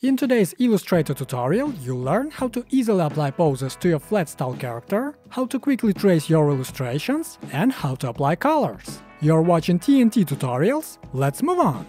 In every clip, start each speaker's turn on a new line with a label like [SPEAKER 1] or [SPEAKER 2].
[SPEAKER 1] In today's Illustrator tutorial, you'll learn how to easily apply poses to your flat style character, how to quickly trace your illustrations, and how to apply colors. You're watching TNT tutorials, let's move on!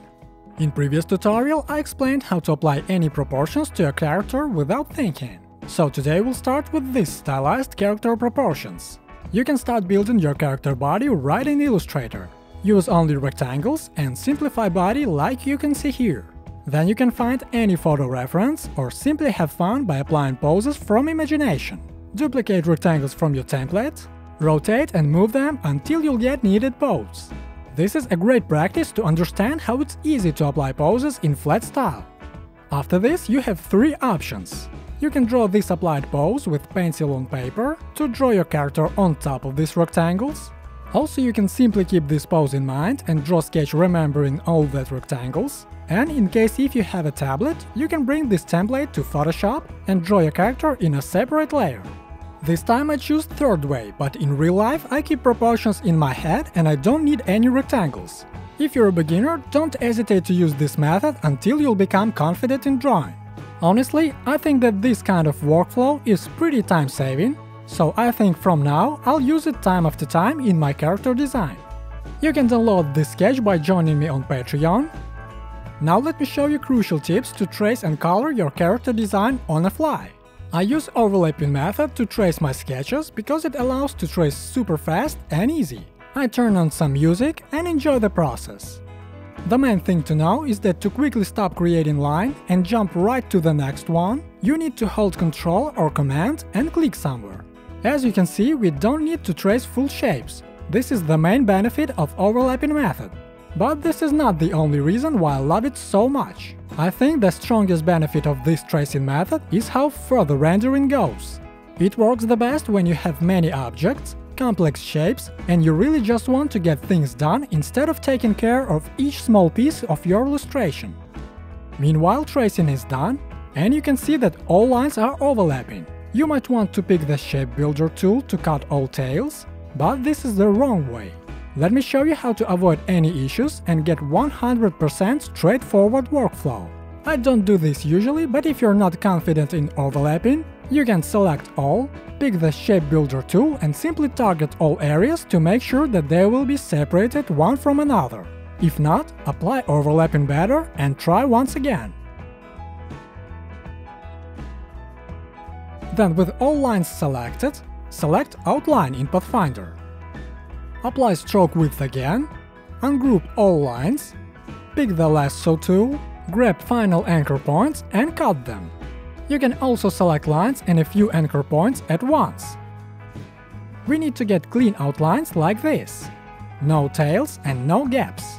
[SPEAKER 1] In previous tutorial, I explained how to apply any proportions to a character without thinking. So today we'll start with these stylized character proportions. You can start building your character body right in Illustrator. Use only rectangles and simplify body like you can see here. Then you can find any photo reference or simply have fun by applying poses from imagination. Duplicate rectangles from your template, rotate and move them until you'll get needed pose. This is a great practice to understand how it's easy to apply poses in flat style. After this, you have three options. You can draw this applied pose with pencil on paper to draw your character on top of these rectangles. Also, you can simply keep this pose in mind and draw sketch remembering all that rectangles. And in case if you have a tablet, you can bring this template to Photoshop and draw your character in a separate layer. This time I choose third way, but in real life I keep proportions in my head and I don't need any rectangles. If you're a beginner, don't hesitate to use this method until you'll become confident in drawing. Honestly, I think that this kind of workflow is pretty time-saving, so I think from now I'll use it time after time in my character design. You can download this sketch by joining me on Patreon. Now let me show you crucial tips to trace and color your character design on the fly. I use overlapping method to trace my sketches because it allows to trace super fast and easy. I turn on some music and enjoy the process. The main thing to know is that to quickly stop creating line and jump right to the next one, you need to hold Ctrl or Command and click somewhere. As you can see, we don't need to trace full shapes. This is the main benefit of overlapping method. But this is not the only reason why I love it so much. I think the strongest benefit of this tracing method is how further rendering goes. It works the best when you have many objects, complex shapes, and you really just want to get things done instead of taking care of each small piece of your illustration. Meanwhile, tracing is done, and you can see that all lines are overlapping. You might want to pick the Shape Builder tool to cut all tails, but this is the wrong way. Let me show you how to avoid any issues and get 100% straightforward workflow. I don't do this usually, but if you're not confident in overlapping, you can select all, pick the Shape Builder tool and simply target all areas to make sure that they will be separated one from another. If not, apply overlapping better and try once again. Then with all lines selected, select Outline in Pathfinder. Apply stroke width again, ungroup all lines, pick the lasso tool, grab final anchor points and cut them. You can also select lines and a few anchor points at once. We need to get clean outlines like this. No tails and no gaps.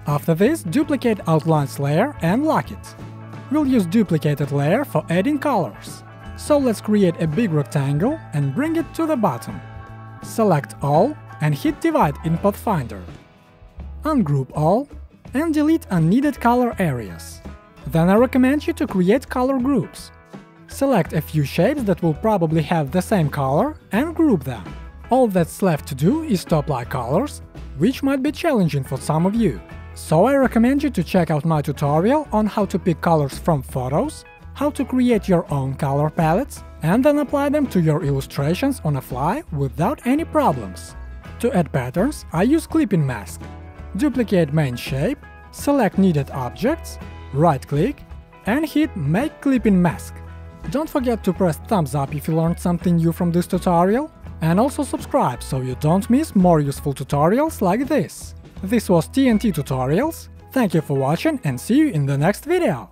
[SPEAKER 1] After this, duplicate outlines layer and lock it. We'll use duplicated layer for adding colors. So let's create a big rectangle and bring it to the bottom. Select all and hit Divide in Pathfinder. Ungroup all and delete unneeded color areas. Then I recommend you to create color groups. Select a few shapes that will probably have the same color and group them. All that's left to do is to apply colors, which might be challenging for some of you. So I recommend you to check out my tutorial on how to pick colors from photos, how to create your own color palettes, and then apply them to your illustrations on a fly without any problems. To add patterns, I use Clipping Mask. Duplicate main shape, select needed objects, right-click, and hit Make Clipping Mask. Don't forget to press thumbs up if you learned something new from this tutorial, and also subscribe so you don't miss more useful tutorials like this. This was TNT Tutorials, thank you for watching and see you in the next video!